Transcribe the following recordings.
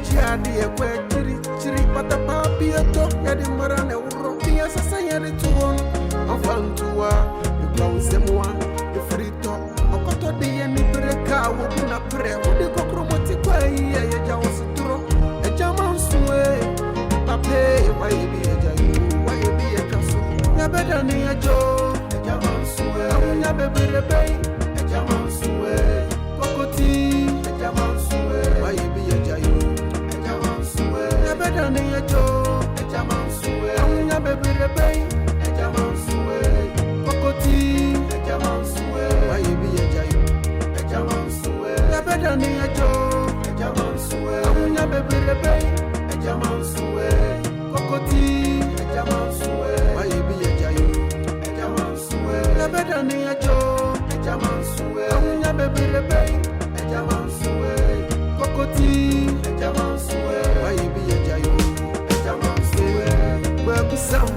Chiadi a quick chiri, but the papi a top, Yadimaran, a European society to one. A fan to the ground them one, the free top. A coto de any breaker, open a prayer, with the cockromatic way, a jawas throw, a German sway. Pape, why you be a jayu, why you be a castle? Ya better than a joe, a German sway. I will never be the bay, a German sway. Cocoti, a German sway. Why you be a jayu, a German sway. Ya better than a joe, a German sway. I will never be the bay, a German sway. Cocoti, a German sway. Why you be a jayu, a German sway. Ya better than a joe, a German sway. I will never be the bay. Jaman suwe, kokoti, jaman suwe. Why you be a jayu? Jaman suwe. Ya better ni a jo. Jaman suwe. Amunya baby lebe. Jaman suwe. Kokoti, jaman suwe. Why you be a jayu? Jaman suwe. Webu sam,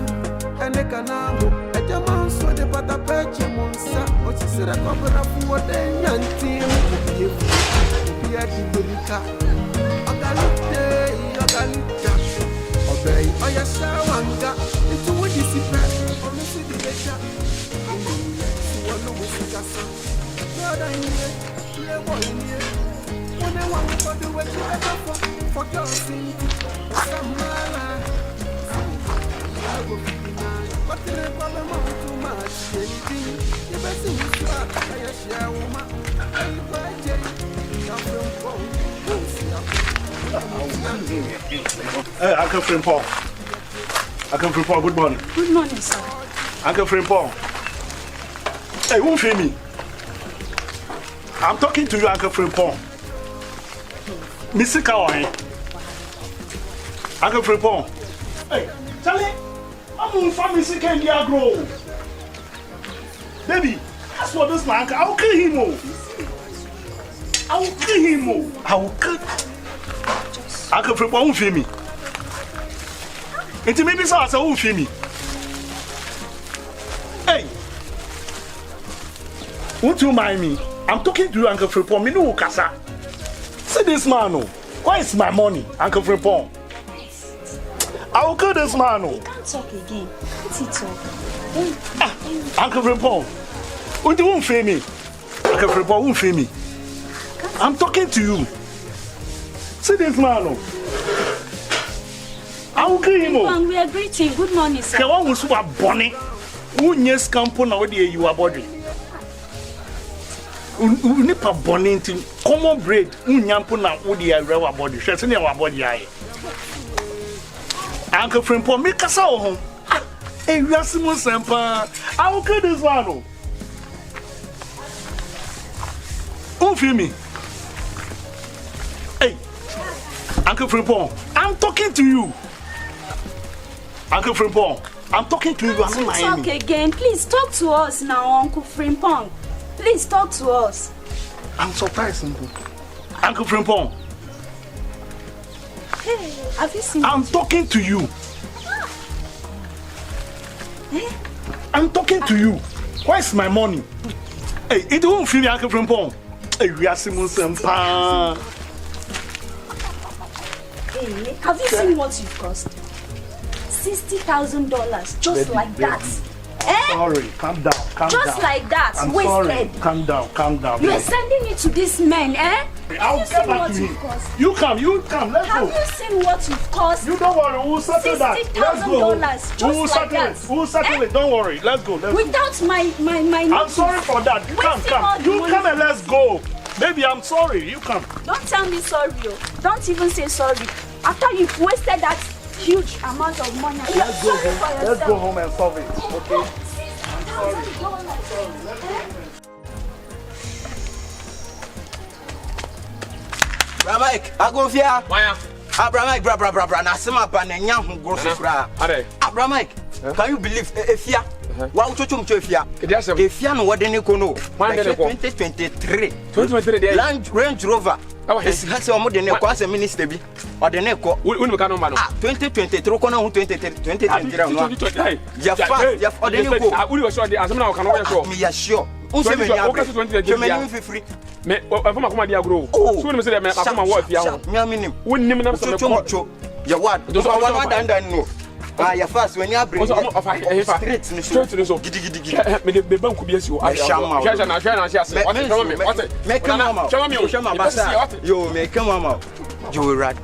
ene kanamu. Jaman suwe de pata peche monsa. Ochi sira kopera fuwa de nyanti. Ubiye kibulika. Ogalite. Obey, oh yes, Wanga. It's what you see, honestly, the letter. One of the Cassa. Brother in here, boy in here. When I want for the way to ever for girls in some man. I will be nice, but the problem of too much. Anything, the best thing is to I share woman. I'm quite Jay. Hey, Uncle Frimpong. Uncle Frimpong, good morning. Good morning, sir. Uncle Frimpong. Hey, won't feel me. I'm talking to you, Uncle Frimpong. Missy Kawaii. Uncle Frimpong. Hey, Charlie, I'm on family sick and grow. Baby, as for this man, I'll kill him. I will kill him. I will kill him. Uncle Frimpong won't feel me. It's maybe so I won't feel me. Hey, won't you mind me? I'm talking to you, Uncle Frimpong. Me no Kasa. See this man, no. Why is my money, Uncle Frimpong? I will kill this man, no. You can't talk again. What's he talk? Uncle Frimpong, won't feel me. Uncle Frimpong won't feel me. I'm talking to you. See this man, no. I will kill him. We are greeting. Good morning, sir. The one who's so bonny. Who yes campo now where you are body. Unipa bonny thing. Common bread. Unyampo now where you are body. She's in our body. Uncle Frimpong, make us all home. Hey, we are Simon Sampa. I will kill this man, no. Who feel me? Hey, Uncle Frimpong, I'm talking to you. Uncle Frimpong, I'm talking to you. I'm not lying. Talk again. Please talk to us now, Uncle Frimpong. Please talk to us. I'm surprised, Uncle Frimpong. Hey, have you seen? I'm talking to you. I'm talking to you. Where's my money? Hey, it won't feel me, Uncle Frimpong. Hey, we are Simon Sampa. Hey, have you seen what you cost? $60,000, just baby, like that. Sorry, calm down, calm just down. Like that, I'm wasted. Sorry, calm down. You're sending it to this man, eh? I'll get back to you. You come, let's have go. Have you seen what you've cost? You don't worry, we'll settle that. Let's go. Just like that. We'll settle it, don't worry. Let's go, Without my I'm sorry for that. Come. You come and let's go. Baby, I'm sorry. You come. Don't tell me sorry. Don't even say sorry. After you've wasted that huge amount of money. Let's go home. Let's go home and solve it. Okay? I'm sorry. Mike, I go here. Mike, bra. Na sema pa na nya ho grocery kra. Mike, can you believe efia? Wa uchocho mchofia. Efia no wode ne ko no. 2023. 2023 dey. Range Rover. Esi hase o mo de ne ko as minister bi. O de ne ko. Uni me ka no ma no. 2023 ko na hu 2023 no. Ya o de ne ko. Uni we sure dey asem na o ka no we sure. Me ya sure. Unse me nya. Okay, 20 Je me nim free. Me afoma kuma dia grow. So ni me say me akoma wo afia ho. Me aminim. Wonnim na me ko. Ya what? Do so one dan no. Ah, ya fast when you bring. Straight ni so. Gidi. Me de banku bi asi o. Hwa na ase ase. One show me. What? Me come mama. Show me o. Show mama basa. Yo, me come mama. You rat.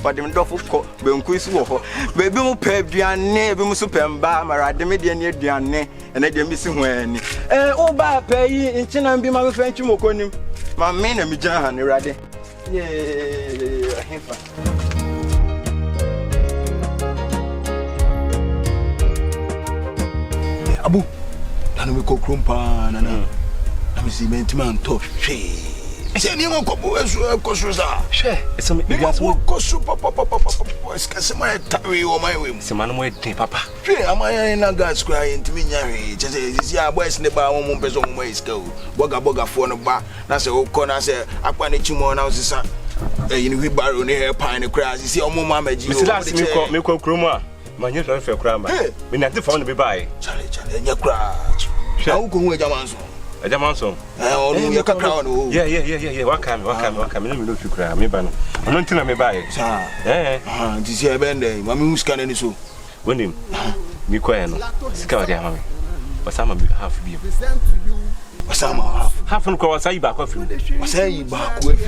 But them dofo ko banku isi wo ho. Baby mu pa aduane, be mu so pemba, mara de me de ne aduane, ene de mi si ho ani. O ba pa yi nchina bi ma me fa ntwimo konim. Ma me na mi gina ha ne rade. Hefa. Abu, nanu me kokrom pa nana. Na me si mentima ntop hwe. Se ni mo kobo esu koso sa. Hwe, eso me gas mo koso papa. Eskase ma tawe o mai we. se manu mo ete papa. Hwe amaya na gas kwa ntimi nya hwe. Che se ya boys ne ba mo mpeso mo iska o. Boga fo no ba. Na se o ko na se akwa ne chimo na osisa. You know, we borrow near pine crash. You see, I'm Mamma G. Mr. Last, me call Kroma. My new friend for Cramba. We not found to be by. Charlie, and your crash. How come with Agya Manso? Agya Manso. Oh, your crown. Yeah. What come? Let me look to cry. Me ban. I'm not telling me by. This year, Benday. Mammy, who's canning so? When him, me quiet. Scout, dear mammy. But some of you half be. Some half an hour, say back off. I say you back with.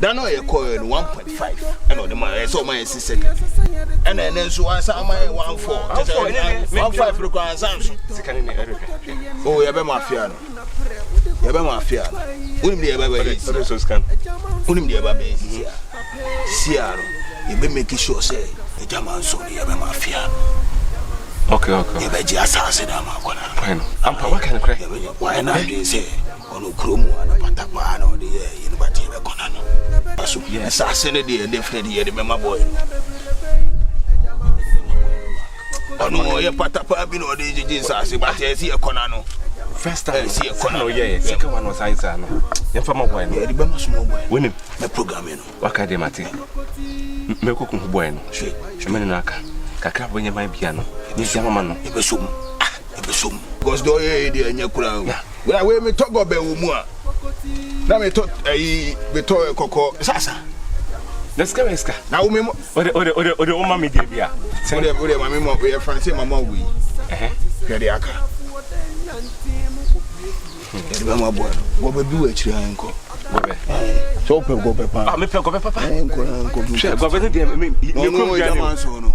Don't know your coil 1.5. I know the man, so my sister. And then so I saw my 1.4. 1.5 requires answer. Oh, you have mafia. You have mafia. Wouldn't be ever so scan. Wouldn't be ever be here. Seattle, you be making sure say, the German so you have mafia. Okay. You be just asking them. I'm what can I cry? Why not? They say, on a chrome and a patapano, the university of Conan. So, yes, I send it there, definitely, remember, boy. Oh, no, your patapabino, the Jesus, but I see a Conano. First time I see a Conano, second one was I, son. Your former boy, remember small boy. Winning the programming. What can they matter? Meko bueno. She menaka. Kakra when you my piano. Yes, young man. It was some. Because do ye in your crown. Well, we may talk about Umua. Now we talk a toy coco. Sasa. Let's go, Eska. Now, we or Oma Media. Send it with my memo. We are Francis, Mamma. We Kadiaka. Mamma boy. What will do it, Uncle? So, go, Papa. I'm a papa. Go with it. I mean, you know, Yamanso.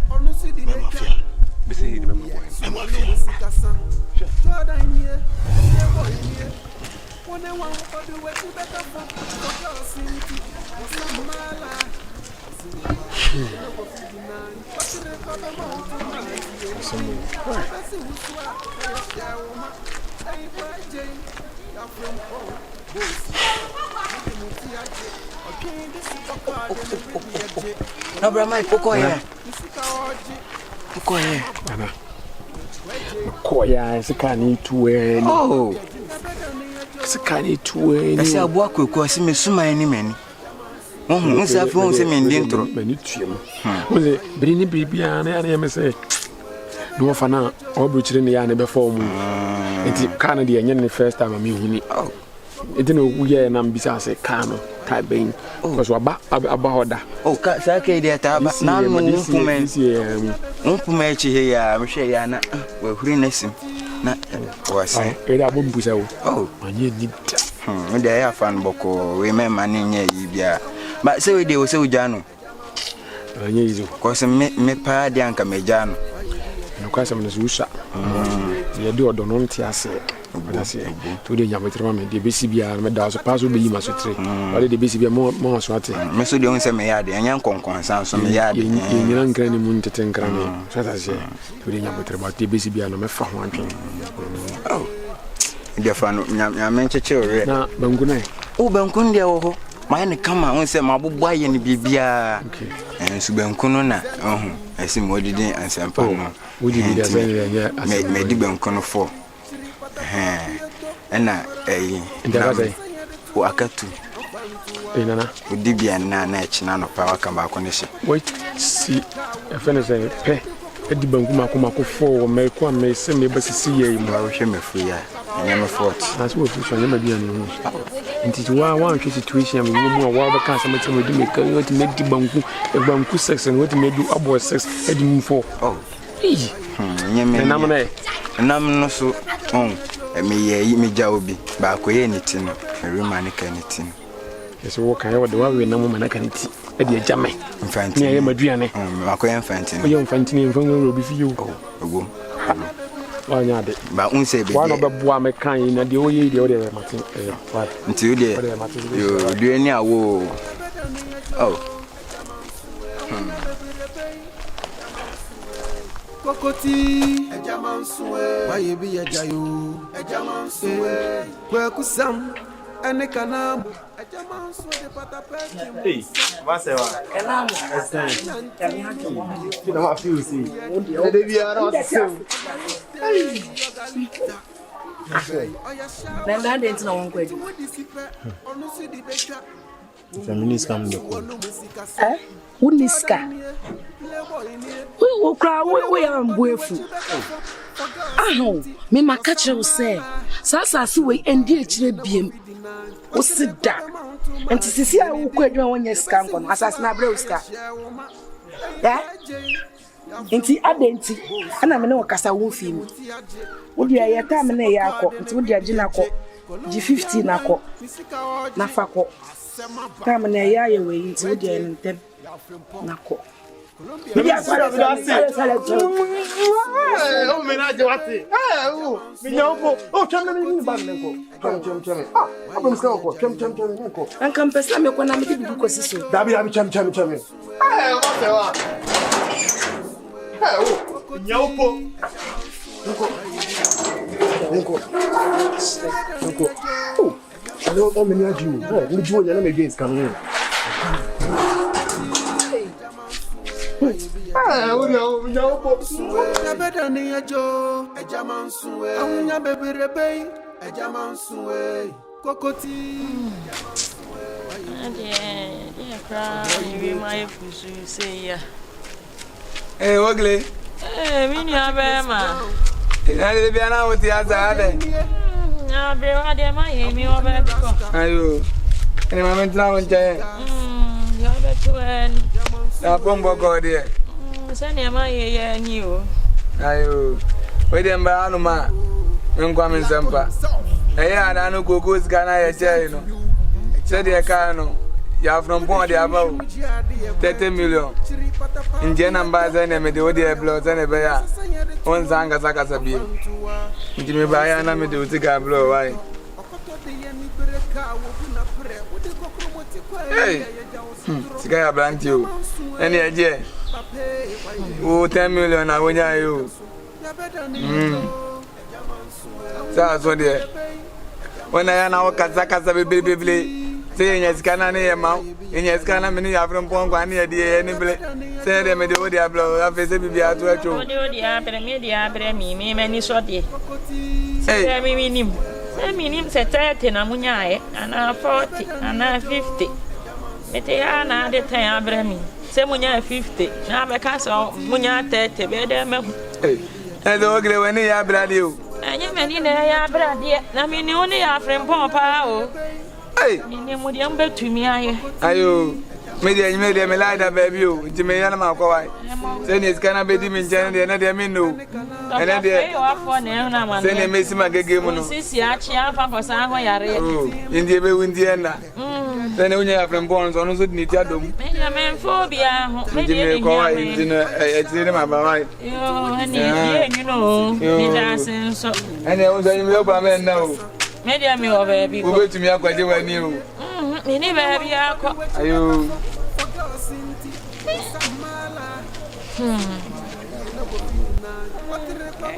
No, bro, my pokoya. Koya, sikani tuwe. Oh. Sikani tuwe. I say aboa kwekwa si me suma ani mani. Nse afi won se me ndi ntro. Mani tuem. Wose brini bibia na ya me say. No fa na obruchire ne ya na be form. Enti kana de enye ne first time me huni. Enti no wuye na mbisa say kana kai ben. Because aba hoda. Oh, sa ke de ta ba na no mpume chi he ya me hwe ya na we huri nasim na wase eda bombusa wo oh anye ni me de ya fan boko we me mane nya yi bia ba se we de wo se ujano anye yizo ko se me pa de anka me jano no kwa se me zusa ye de odo no nti ase to de nyametre me de besi bia me da so paso be yi ma so tre wale de besi bia mo so ate me so de on se me ya de anya konkon san so me ya de nyina nkra ni mun tete nkra ni so ta se to de nyametre ba de besi bia no me fa ho antwen oh de fa no nyame ncheche ore na bangu na o banku de wo ho ma ne kama on se ma bobo aye ne bibia su banku no na esi mo didi ansempa no wo di bibia se ne me di banku no fo ena ndagaze o akatu nana udibia na echina no pa waka ba ko ne hye wait si efene se pe edi bangu mako fo me ko me se me basisi ye mu ba wo hwe me fu ya nyame fort That's what you should be on. And it's one situation when you move over cancer, what you make the banku sex and what you may do about sex heading for. Oh, nyame nam no so me jawbi ba ko ye nitin rema ne kanitin yes wo kan wo de wa we na mo na kaniti e de jame infantin ne ye maduane akoye infantin wo ye infantin infan ro bi fi yo ogum wa nya de ba unse be wa no be boa me kan yi na de o ye de o de matin wa nti o de yo de ni awo oh Kokoti Agya Manso waye bi Agya yo Agya Manso kwa kusam ene kanam Agya Manso de patapeti hey masewa enamo kami haki kina wa feel see de bia na wasem Nenda denti na wonko edi feminist come de ko Uniska we kra we am boefu aho me makache wo se sasa we endi echire biem wo sida enti sisi a wo kwa adwa wonye ska nko asas na bre uska ya enti adenti ana me ne wo kasa wo fim wo dia ya ta me ne ya akọ enti wo dia gina akọ G50 na akọ na fakọ ta me ne ya ye we enti wo dia ntem na akọ Colombia, oh, menage wati. Oh, minyopo. Oh, chama ni banenko. Chama. Ah, abumska ko. Chama ko. Anka mpesa me kwa na me bibi ko siso. Dabi chama. Wate wa. Oh, minyopo. Nko. Oh, hello, oh, menage you. Oh, ni juo ya na me against coming in. Better than Joe, Agya Manso. I'm your baby rebel, Agya Manso. Kokoti. Yeah, cry. You my pussy say ya. Hey, Ogle. Hey, me ni abema. Ina de bia na wo ti azade. Na be wa de ma ye mi oba ko. Ayo. Ene ma mentra won je. Ya be to en. Na bombo go de. Sani ama ye ni o. Ayo. We dem ba anu ma. Nkwa men sempa. Ada no gogo zga na ye je no. Se de ka no. Ya from pon de aba 30 million. Nje na mba za na me de odi e blow za na be ya. On zanga saka sabi. Nje me ba ya na me de odi ga blow why. Hey. Sika ya branti o. Eni eje. Oh, 10 million na wonya yo. Sa so de. Wona ya na wakasa bebele. Se nya sika na ne ma. Nya sika na me ni afro pon kwa ne de ni bele. Se de me de odi ablo, afese bibia to acho. Odi abre me de abre mi ni so de. Hey, Se mi nim. Se mi nim se 30 na munya e, ana 40, ana 50. Mete ya na de 10 abre mi. Se munya 50 na be ka so munya 30 be de me hey. Edo ogre weni ya brade o. Anya me ni na ya brade na me ni oni ya frempon pa o. Hey, Ni mu de mbe tumi aye. ayo. Me de me laida baby o. Nti me yana ma kwa wai. Se ni skana be di me njane de na de me no. Ene de. Se ni me si magege mu no. Sisi achi afa ko sa ho yare. Oh, indi be wundi ena. Se ni unya ya frempon so no so ni ti adom. Me ya me phobia ho. Me Nti me kwa wai nti no e ma ba wai. Yo, ani ye you know. Me da senso. Ene o so ni me ba me na o. Me dia me o baby. Wo betumi akwaje wani o. Me ni baby akọ. Ayo.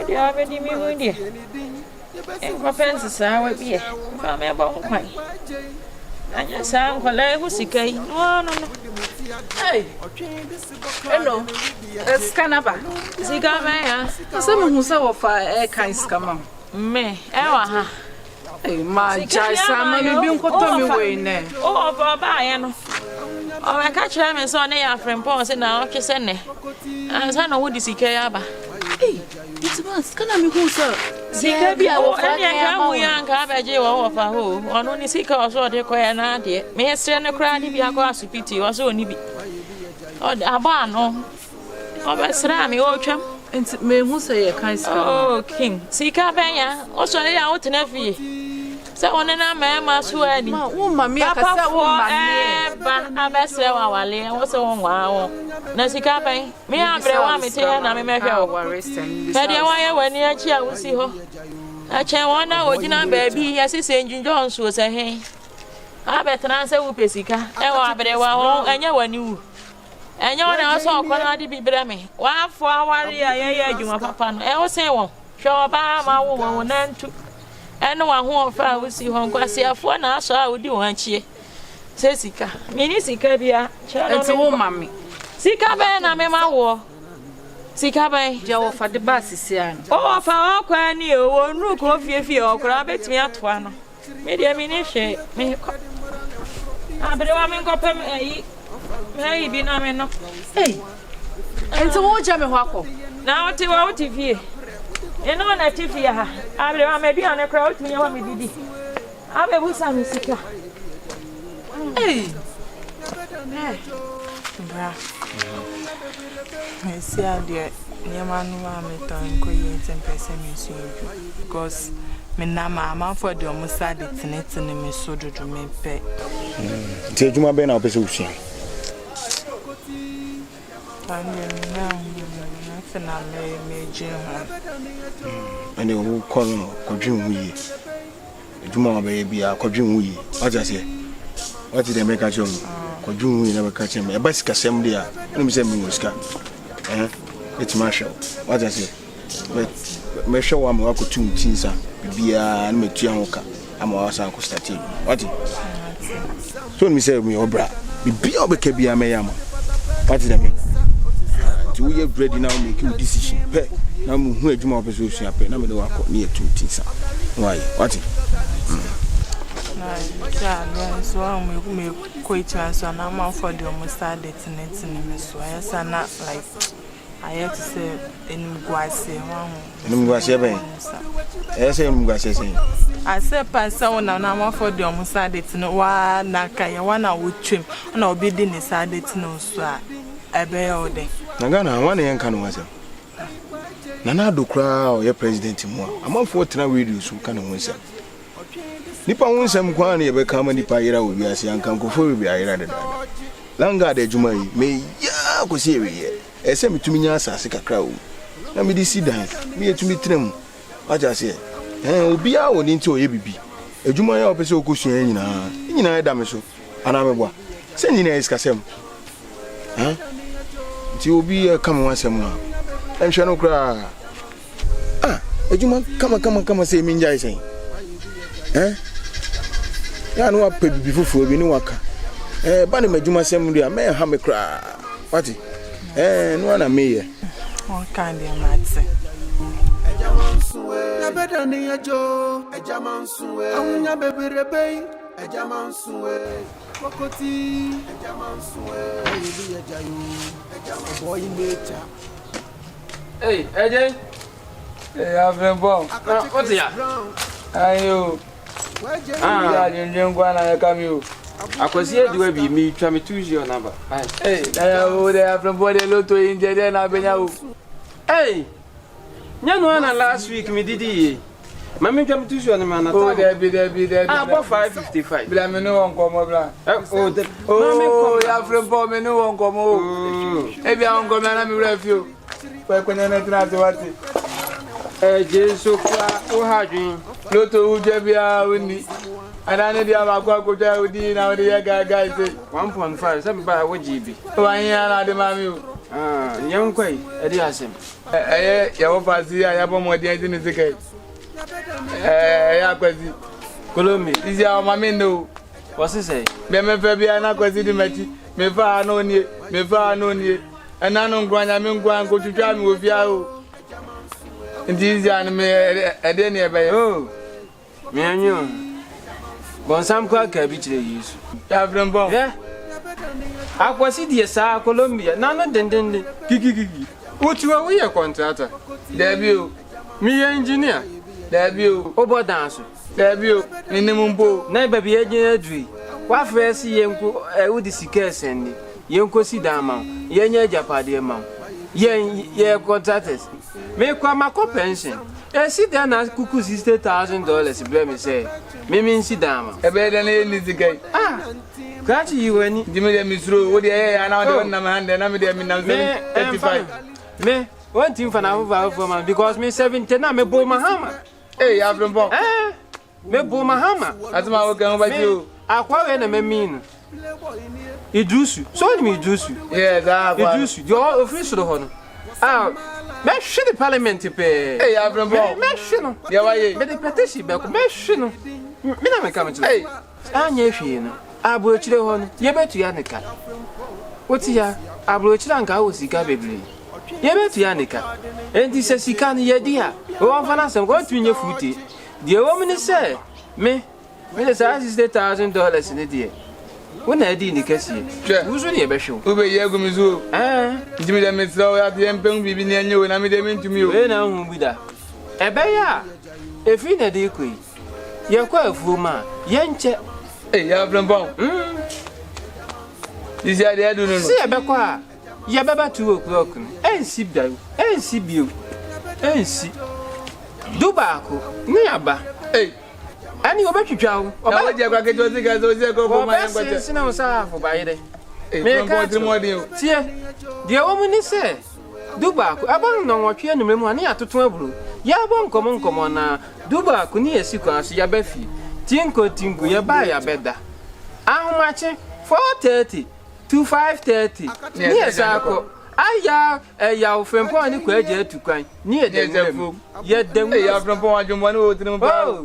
Ya be di mi hundi. Ko fence sa wa bi e. Fa me ba nkwan. Anya sa nkwala hu sikai. No. hey hello scanner ba Sika me ya. se me hu se wo fa kan scammer Me, ewa ha. hey ma jai sama me bi nkoto mi we ne O ba ya no. O me ka kire me so ne ya frempon se na o twese ne. Ansa na wo di sika ya ba. Hey, it's about can I be who, sir? Sika bi a wo fa ka mu ya nka abeje wo fa ho ono ni sika oso de koya na de me esre ne kra ni bi akọ asupiti oso oni bi o aba no obesra mi o twam enti me hu say kan sika oh king sika benya oso ya wo tena fie se one na ma so ani ma wo ma me akasa wo ma me ba abesre wa wale wo se wo nwa wo na sika ben me abre wa me te na me mehwe wo kede wa ye wani achi a wo si ho ache wona ogina baby yasise njunjo nso se hen abetran se wo pesika e wo abre wa ho enya wani wu enya wona so okona de bibre me wa afo aware ya ye adwuma papa no e wo se wo hwe ba ma wo nantu eno wa ho fa wo si ho kwase afo na aso a wo di won achie se sika mini sika bia chero enti wo mami sika be na me ma wo sika bai je wo fa de ba sisi an o fa akwa ni o nru ko fiefie okra betimi atoa no me dia mi ni hwe me abre wa me ngopem yi bi na me no enti wo je me ho akọ na o ti fie eno na ti fie ha abre wa me bia ne kra o ti nyawa me didi abe bu sa mi sika bra Messi ade nyama no ma metan ko yi 10% me so because me na ma for the omusa de tinetine me so dodo me pe ti ejuma be na opese usia na me je ha ene wo kono kodwin wuyi ejuma be bia kodwin wuyi wajase wati de make sure kodwin wuyi na be ka chem e ba sika sem dia ene mi se mi muska it's marshal wajase me show wa me wa ko tum tinsa bia na me tua hoka ama wa san ko start wati so mi se mi obra bia obeka bia me yama wati de me to we ready now make a decision pe na mu hu adwuma opeso osua pe na me de wakọ na yetum tinsa why what na ja so me ko so na ma for the almost start the tinetine me so I sana like I have to say enumguase enumguase ben say enumguase say I say pansa na ma for the almost start the tin wa na ka ya wa na wo twem na obi di ni start the tin so a ebe ya ode na Ghana wan yen kan wasem na na dokra o ye president mu amanfo tena radio so kan ho nsem nipa ho nsem kwa na ye be kama nipa yira obi ase ankan ko fo bi ayira dada langa de juma yi me ya ko se ye ese mitumi nya asase kakra o na me di sidan me yetumi trem aja se obi a woni nti o ye bibi ejuma ya opese okosua nyina da me so ana me bua se nyina iskasem ti obi kama wasem na enhwe no kra ejuma kama se mi njai sen ya no apa bibi fufu bi ni waka ba ne majuma sem dia me ha me kra wati no na me ye o kan dia matse Agya Manso na beda ni ajo Agya Manso awunya bebirebe Agya Manso kokoti Agya Manso yi Agya yo boy nature hey AJ I've bomb what's ya ayo ya nyen ngwa na ya kamio akwasi ediwa bi mi twa me tuji o number hey ya o de after body loto inje de na benya o hey nyano na last week me didi mami twa me tuji o na ma na ta o de bi about 555 bla me no won komo bla o de mami ko ya after bomb me no won komo e bi an komo na mi refio kwa kwenya na tena to wati Jesu kwa uhadwin loto uje bia oni anane dia makwa koja udi na odi ya gaga ise 1.5 sabi ba wo GB wanya na de mami o nyam kwai edi asem ya wo fasi ya bo modi enti ni sikai ya kwasi Colombia isi ya mami no wasi say be me fe bia na kwasi di machi me fa no nie anano ngwanya me ngwan ko twitwa mi ofia o Ndizi an me edeni ebe oh me anyo bonsam kwa ka bi kire Yesu ya vrembo akwasi die sa Colombia na no dendende gigi What you are we a contractor? Debut. Me engineer. Debut. Obo dance. Debut. Minimum bo. Never be a dream. What first yenko would the sika send yenko si dama yenya japade ma ye contractors me kwa mako pension si there na kuku $60,000 ble me say me si dama e be den e ni sika kachi you ani dimi de misro wo de ya na wo de na ma hande na me de mi na 35 me one thing for na for man because me 70 na me bo mahama ya from bon me bo mahama asma wo kan ba ji Aqua and a mean. Idrusu, so me Idrusu. Yes, Idrusu, you're official honor. Mesh the parliament to pay. Hey, I've been mentioned. Yeah, but the petition back mention. Minna coming to hey. I'm Yashin. I brought you on. You bet to Yannica. What's here? I brought you on Gausi Gabby. You bet to Yannica. And this says he can't hear dear. One for us, I'm going to your footy. The woman is say, me. Me say $60,000 in a day. When I did in the case, who's really a special? Who be here, Gumizu? Jimmy, the Mr. at the Empire, be near you, and I made them into me. When I'm with that. A bear, if in a day, you're quite a fool, man. Yanche, hey, you're from Bon. This idea, I don't see a back. You're about 2 o'clock, and see you, and see you, and see. Dubaco, nearby. Hey. And you bet you chow. Oh, you got to get to go for my son for by day. Dear woman is say, Dubac, I don't know what you and me money to 12. Ya won't come on now. Dubac, near sequence, ya beffy. Tinko, ya buy a bedda. How much? 4:30 to 5:30. Yes, Uncle. I ya from Pony Quager to cry near the yet then we are from Pony.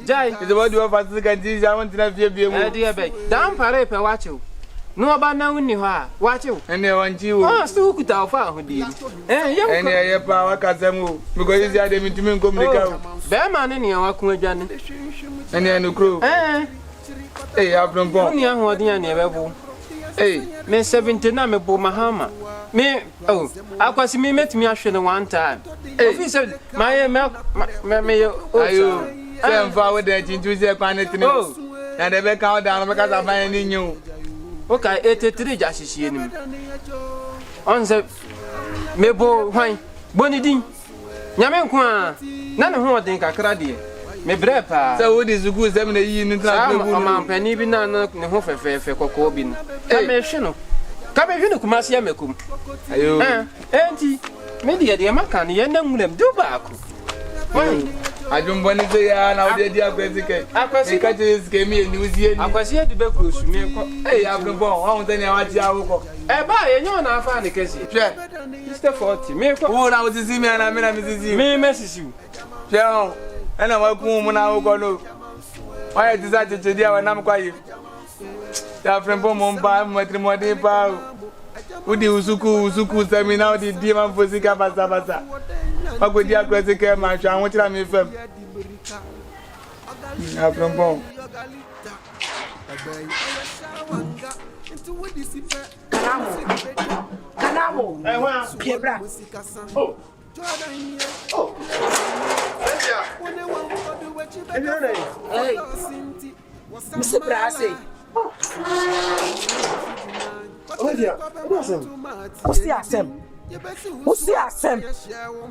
Jai is what you have as the candies. I want to have you be a dear bay. Down Parepa, watch you. No about now in you are. Watch you. And they want you. Oh, still could our father, dear. And your power Casamu because it's the idea to me come out. Bear man in your Aquajan. And then the crew. Hey, I'm from Bonnie, I'm what you never. Hey, me 79 me bo mahama. Me I was me met me actually one time. Hey, said my me ayo. Sem forward that into the planet. And they back out down because I find you. Okay, 83 just him. On the me bo wine. Bonidin. Yamen kwa. None of who think I crady. Me brepa. So what is the good 7 years in the man penny be none of the hofe for cocobin. Come here, Kumasia Mekum. Ayo, Auntie, maybe the American, you know them do back. I don't want to say, now the dear Bessica. I was here to give me a New Zealand. I was here to be close to me. Hey, I'm the ball, then I watch our buy, and you're not finding the case. Mr. 40, me, oh, now to see me, and I'm in a me, message you. Joe, and I'm a woman, I will go. I decided to do when I'm quiet. Ya frempo momba matrimony pa udi usuku semi na udi di man fosika basa agodi akwese ke ma hwa won tira me fam ya frempo kanamo kebra hey Mr. Brase Olivia, what's the assem?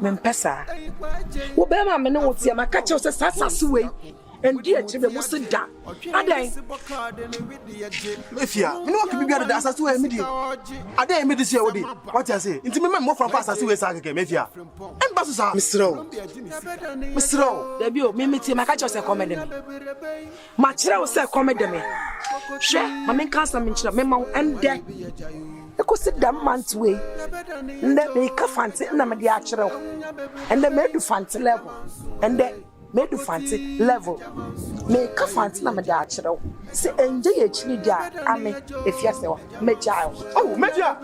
Mempesa. Obema me no tie ma catch us sasa way. And dear chebe mo sit down. Adan. Efia, me no ke bibia da asase we me di. Adan me di se wodi. What you say? Inti me mo from asase we sa keke mefia. Emba so sa. Misro. There be o me tie ma catch us comedy me. Ma kire o say comedy me. Hwe, ma men kan sa me kire me ma ende. Eko sit down month way. Nde me ka fanti na me di a kire. Ende me do fanti level. Ende me do fancy level. Me ka fancy na me da akire. Se enje ye chiri dia ame efia se wa me jao. Oh, media.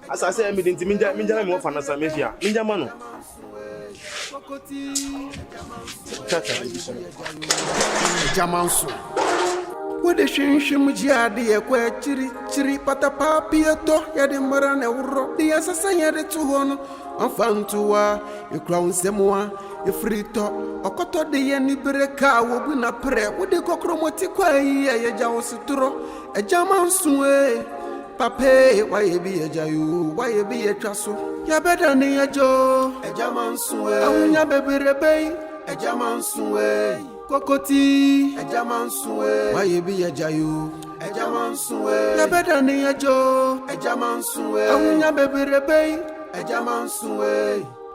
As I say, me didn't minja me fa na sa mefia. Minja mano. Agya Manso. What the shim jiadi a chiri patapapieto yadi marane uro the assassin yadi to one afantua a crown semoa a frito or coto de yani breka will be na pre with the cocromotica a jaositro a Agya Manso pape why you be a jayu why you be a trasso ya better than a joe Agya Manso ya baby rebay Agya Manso Kokoti, Agya Manso, why you be a jayu? Agya Manso, ya better than a joe. Agya Manso, ya baby rebay. Agya Manso,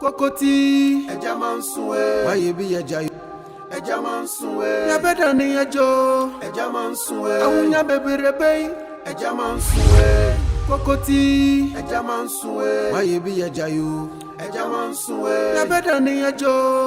Kokoti, Agya Manso, why you be a jayu? Agya Manso, ya better than a joe. Agya Manso, ya baby rebay. Agya Manso, Kokoti, Agya Manso, why you be a jayu? Agya Manso, ya better than a joe.